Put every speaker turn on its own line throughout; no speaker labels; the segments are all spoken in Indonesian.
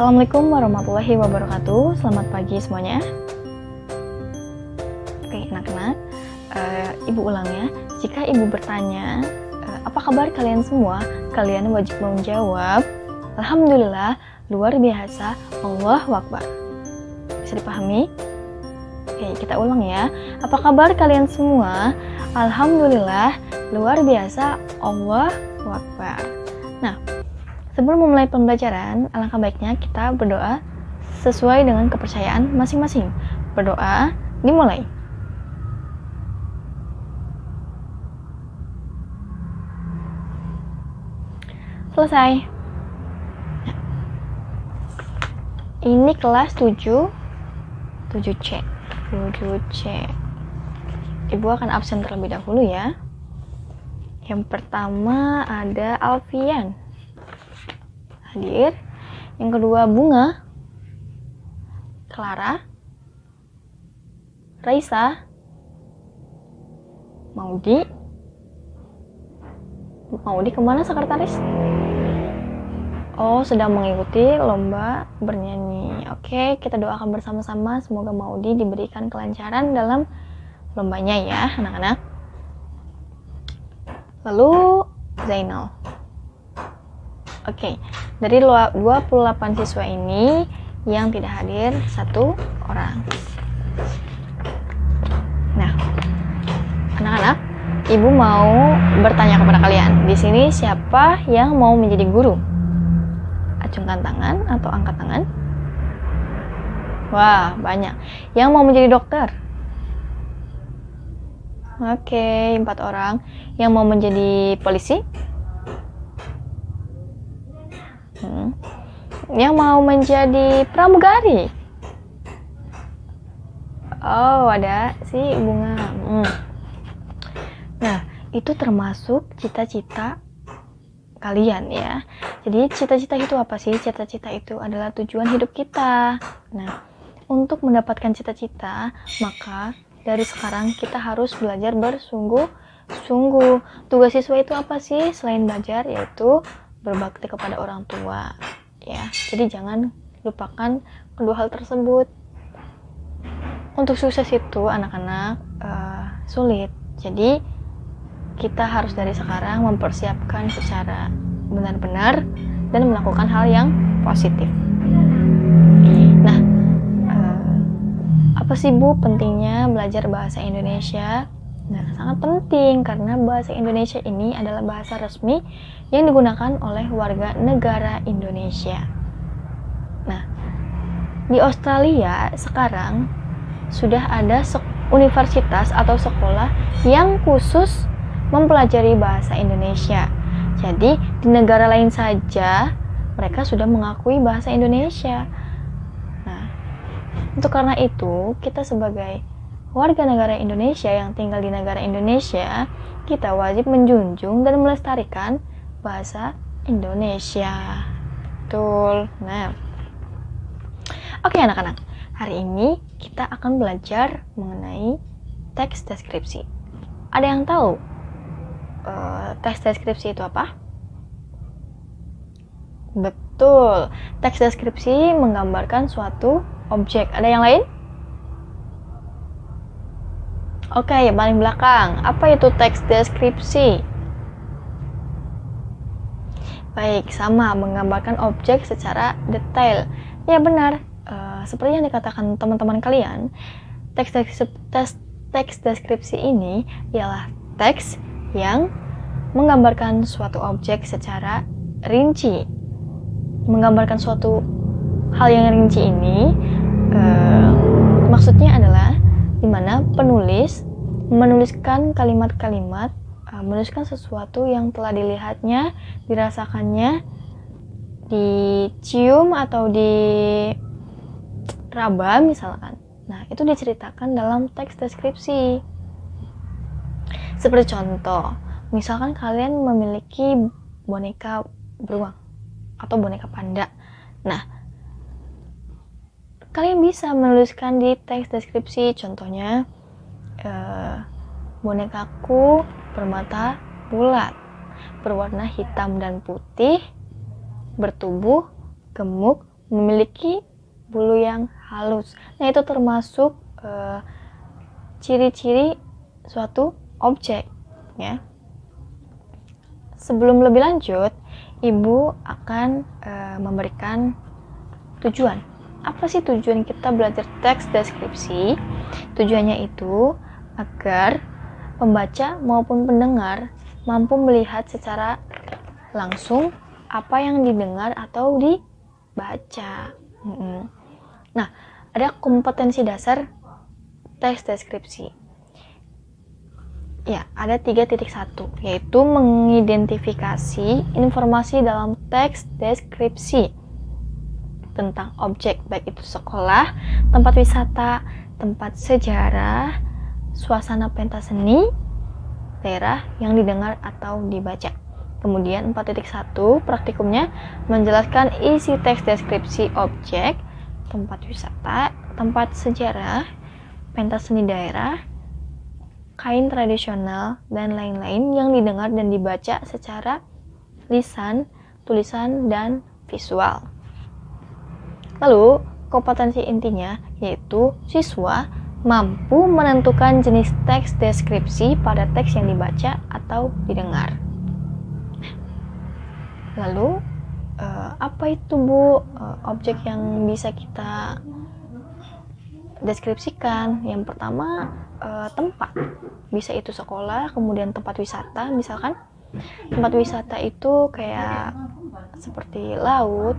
Assalamualaikum warahmatullahi wabarakatuh. Selamat pagi semuanya. Oke, anak-anak, ibu ulang ya. Jika ibu bertanya, apa kabar kalian semua? Kalian wajib menjawab, Alhamdulillah, luar biasa, Allahu Akbar. Bisa dipahami? Oke, kita ulang ya. Apa kabar kalian semua? Alhamdulillah, luar biasa, Allahu Akbar. Nah, sebelum memulai pembelajaran, alangkah baiknya kita berdoa sesuai dengan kepercayaan masing-masing. Berdoa, dimulai. Selesai. Ini kelas 7C. Ibu akan absen terlebih dahulu ya. Yang pertama ada Alfian. Hadir. Yang kedua Bunga, Clara, Raisa, Maudi kemana sekretaris? Oh, sedang mengikuti lomba bernyanyi. Oke, kita doakan bersama-sama semoga Maudi diberikan kelancaran dalam lombanya ya anak-anak. Lalu Zainal. Oke, dari 28 siswa ini yang tidak hadir 1 orang. Nah, anak-anak, ibu mau bertanya kepada kalian. Di sini siapa yang mau menjadi guru? Acungkan tangan atau angkat tangan. Wah, banyak. Yang mau menjadi dokter? Oke, 4 orang. Yang mau menjadi polisi? Yang mau menjadi pramugari? Oh, ada si Bunga. Nah, itu termasuk cita-cita kalian ya. Jadi cita-cita itu apa sih? Cita-cita itu adalah tujuan hidup kita. Nah, untuk mendapatkan cita-cita, maka dari sekarang kita harus belajar bersungguh-sungguh. Tugas siswa itu apa sih? Selain belajar, yaitu berbakti kepada orang tua ya. Jadi jangan lupakan kedua hal tersebut. Untuk sukses itu anak-anak sulit. Jadi kita harus dari sekarang mempersiapkan secara benar-benar dan melakukan hal yang positif. Nah, apa sih Bu pentingnya belajar bahasa Indonesia? Nah, sangat penting karena bahasa Indonesia ini adalah bahasa resmi yang digunakan oleh warga negara Indonesia. Nah, di Australia sekarang sudah ada universitas atau sekolah yang khusus mempelajari bahasa Indonesia. Jadi, di negara lain saja mereka sudah mengakui bahasa Indonesia. Nah, untuk karena itu, kita sebagai warga negara Indonesia yang tinggal di negara Indonesia, kita wajib menjunjung dan melestarikan bahasa Indonesia. Betul. Nah, oke anak-anak, hari ini kita akan belajar mengenai teks deskripsi. Ada yang tahu teks deskripsi itu apa? Betul, teks deskripsi menggambarkan suatu objek. Ada yang lain? Oke, yang paling belakang. Apa itu teks deskripsi? Baik, sama, menggambarkan objek secara detail. Ya benar, seperti yang dikatakan teman-teman kalian, teks deskripsi ini ialah teks yang menggambarkan suatu objek secara rinci. Menggambarkan suatu hal yang rinci ini maksudnya adalah di mana penulis menuliskan kalimat-kalimat, menuliskan sesuatu yang telah dilihatnya, dirasakannya, dicium atau diraba misalkan. Nah, itu diceritakan dalam teks deskripsi. Seperti contoh, misalkan kalian memiliki boneka beruang atau boneka panda. Nah, kalian bisa menuliskan di teks deskripsi, contohnya bonekaku bermata bulat, berwarna hitam dan putih, bertubuh gemuk, memiliki bulu yang halus. Nah, itu termasuk ciri-ciri suatu objek, ya. Sebelum lebih lanjut, Ibu akan memberikan tujuan. Apa sih tujuan kita belajar teks deskripsi? Tujuannya itu agar pembaca maupun pendengar mampu melihat secara langsung apa yang didengar atau dibaca. Nah, ada kompetensi dasar teks deskripsi. Ya, ada 3.1, yaitu mengidentifikasi informasi dalam teks deskripsi tentang objek, baik itu sekolah, tempat wisata, tempat sejarah, suasana pentas seni, daerah yang didengar atau dibaca. Kemudian 4.1 praktikumnya menjelaskan isi teks deskripsi objek, tempat wisata, tempat sejarah, pentas seni daerah, kain tradisional, dan lain-lain yang didengar dan dibaca secara lisan, tulisan, dan visual. Lalu, kompetensi intinya yaitu siswa mampu menentukan jenis teks deskripsi pada teks yang dibaca atau didengar. Lalu, apa itu Bu objek yang bisa kita deskripsikan? Yang pertama, tempat. Bisa itu sekolah, kemudian tempat wisata, misalkan tempat wisata itu kayak seperti laut,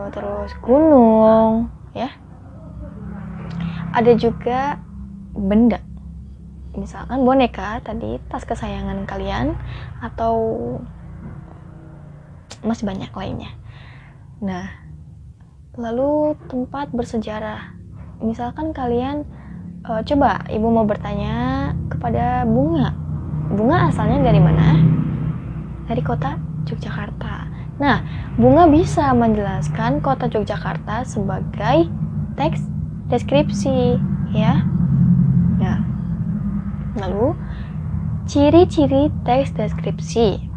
terus gunung, ya. Ada juga benda, misalkan boneka tadi, tas kesayangan kalian, atau masih banyak lainnya. Nah, lalu tempat bersejarah, misalkan kalian coba Ibu mau bertanya kepada bunga. Bunga asalnya dari mana? Dari kota Yogyakarta. Nah, Bunga bisa menjelaskan kota Yogyakarta sebagai teks deskripsi, ya. Nah, lalu ciri-ciri teks deskripsi.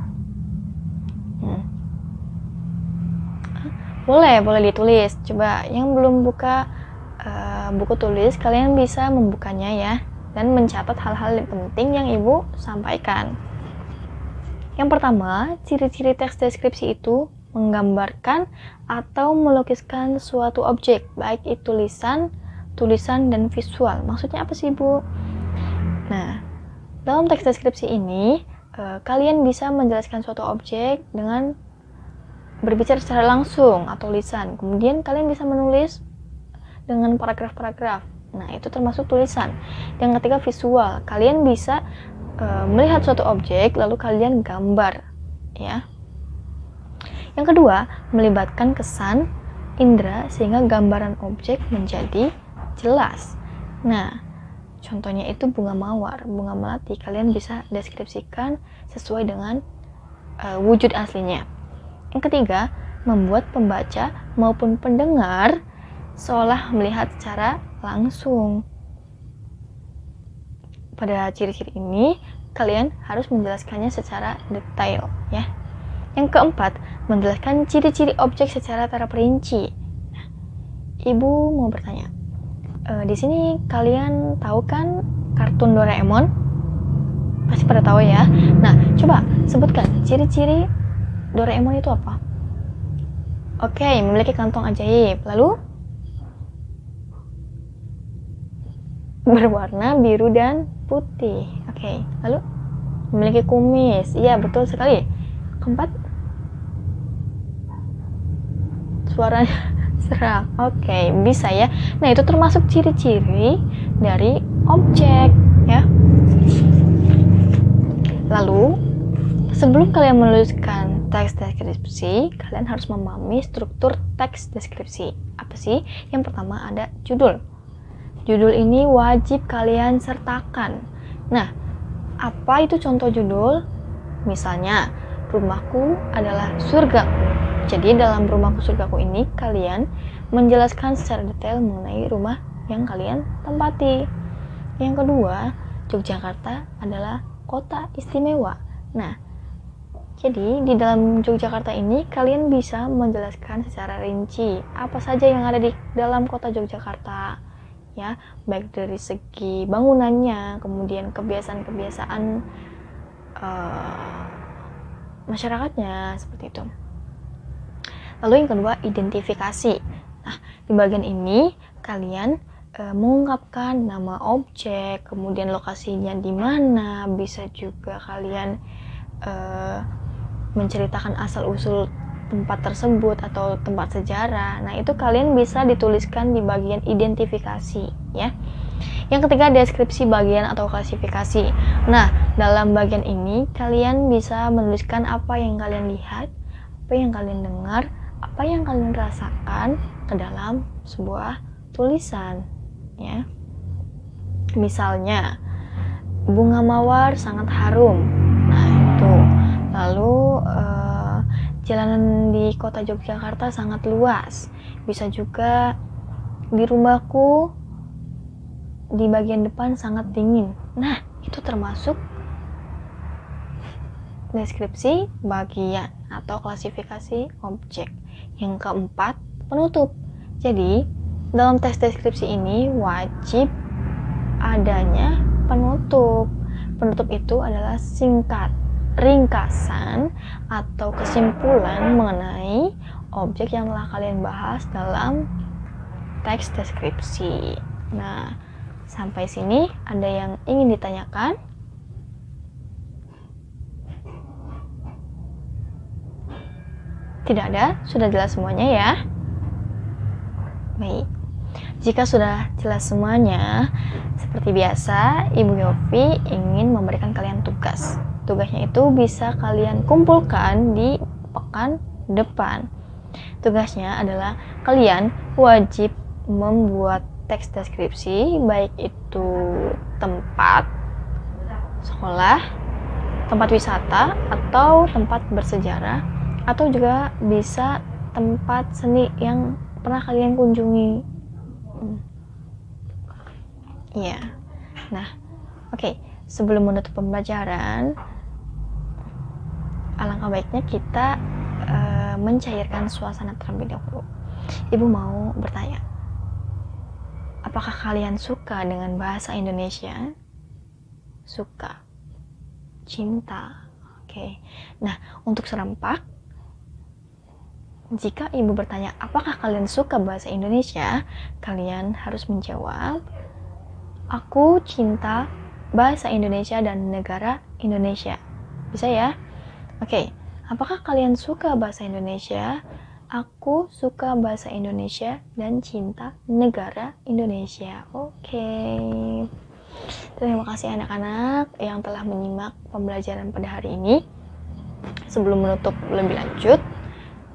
Boleh ditulis. Coba yang belum buka buku tulis, kalian bisa membukanya ya, dan mencatat hal-hal yang penting yang Ibu sampaikan. Yang pertama, ciri-ciri teks deskripsi itu menggambarkan atau melukiskan suatu objek, baik itu lisan, tulisan, dan visual. Maksudnya apa sih, Bu? Nah, dalam teks deskripsi ini, kalian bisa menjelaskan suatu objek dengan berbicara secara langsung atau lisan. Kemudian kalian bisa menulis dengan paragraf-paragraf. Nah, itu termasuk tulisan. Yang ketiga, visual. Kalian bisa melihat suatu objek lalu kalian gambar, ya. Yang kedua, melibatkan kesan indera sehingga gambaran objek menjadi jelas. Nah, contohnya itu bunga mawar, bunga melati. Kalian bisa deskripsikan sesuai dengan wujud aslinya. Yang ketiga, membuat pembaca maupun pendengar seolah melihat secara langsung. Pada ciri-ciri ini, kalian harus menjelaskannya secara detail, ya. Yang keempat, menjelaskan ciri-ciri objek secara terperinci. Nah, Ibu mau bertanya, di sini kalian tahu kan kartun Doraemon? Pasti pada tahu ya. Nah, coba sebutkan ciri-ciri Doraemon itu apa? Oke, memiliki kantong ajaib. Lalu berwarna biru dan putih. Oke, lalu memiliki kumis. Iya, betul sekali. Keempat, suaranya serak. Oke, bisa ya. Nah, itu termasuk ciri-ciri dari objek, ya. Lalu, sebelum kalian menuliskan teks deskripsi, kalian harus memahami struktur teks deskripsi. Apa sih? Yang pertama ada judul. Judul ini wajib kalian sertakan. Nah, apa itu contoh judul? Misalnya, rumahku adalah surgaku. Jadi dalam rumahku surgaku ini kalian menjelaskan secara detail mengenai rumah yang kalian tempati. Yang kedua, Yogyakarta adalah kota istimewa. Nah, Jadi di dalam Yogyakarta ini kalian bisa menjelaskan secara rinci apa saja yang ada di dalam kota Yogyakarta, ya, baik dari segi bangunannya, kemudian kebiasaan-kebiasaan masyarakatnya, seperti itu. Lalu yang kedua, identifikasi. Nah, di bagian ini kalian mengungkapkan nama objek, kemudian lokasinya di mana, bisa juga kalian menceritakan asal-usul tempat tersebut atau tempat sejarah. Nah, itu kalian bisa dituliskan di bagian identifikasi, ya. Yang ketiga, deskripsi bagian atau klasifikasi. Nah, dalam bagian ini kalian bisa menuliskan apa yang kalian lihat, apa yang kalian dengar, apa yang kalian rasakan ke dalam sebuah tulisan, ya. Misalnya, bunga mawar sangat harum. Nah, itu. Lalu jalanan di kota Yogyakarta sangat luas. Bisa juga di rumahku di bagian depan sangat dingin. Nah, itu termasuk deskripsi bagian atau klasifikasi objek. Yang keempat, penutup. Jadi, dalam teks deskripsi ini wajib adanya penutup. Penutup itu adalah singkat, ringkasan atau kesimpulan mengenai objek yang telah kalian bahas dalam teks deskripsi. Nah, sampai sini ada yang ingin ditanyakan? Tidak ada? Sudah jelas semuanya ya? Baik. Jika sudah jelas semuanya, seperti biasa, Ibu Yofi ingin memberikan kalian tugas. Tugasnya itu bisa kalian kumpulkan di pekan depan. Tugasnya adalah kalian wajib membuat teks deskripsi, baik itu tempat sekolah, tempat wisata, atau tempat bersejarah, atau juga bisa tempat seni yang pernah kalian kunjungi. Iya. Nah, oke. Sebelum menutup pembelajaran, alangkah baiknya kita mencairkan suasana terlebih dahulu. Ibu mau bertanya, apakah kalian suka dengan bahasa Indonesia? Suka, cinta. Oke. Nah, untuk serempak, jika ibu bertanya apakah kalian suka bahasa Indonesia, kalian harus menjawab, aku cinta bahasa Indonesia dan negara Indonesia. Bisa ya? Oke. Apakah kalian suka bahasa Indonesia? Aku suka bahasa Indonesia dan cinta negara Indonesia. Oke. Terima kasih anak-anak yang telah menyimak pembelajaran pada hari ini. Sebelum menutup lebih lanjut,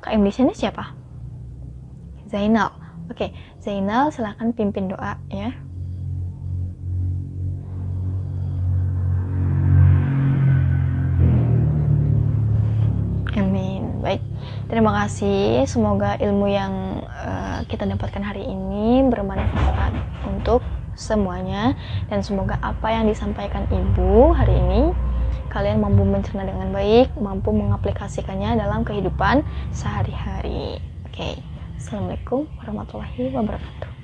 KM di sini siapa? Zainal. Oke, Zainal silakan pimpin doa ya. Amin. Baik, terima kasih. Semoga ilmu yang kita dapatkan hari ini bermanfaat untuk semuanya, dan semoga apa yang disampaikan ibu hari ini kalian mampu mencerna dengan baik, mampu mengaplikasikannya dalam kehidupan sehari-hari. Oke, Assalamualaikum warahmatullahi wabarakatuh.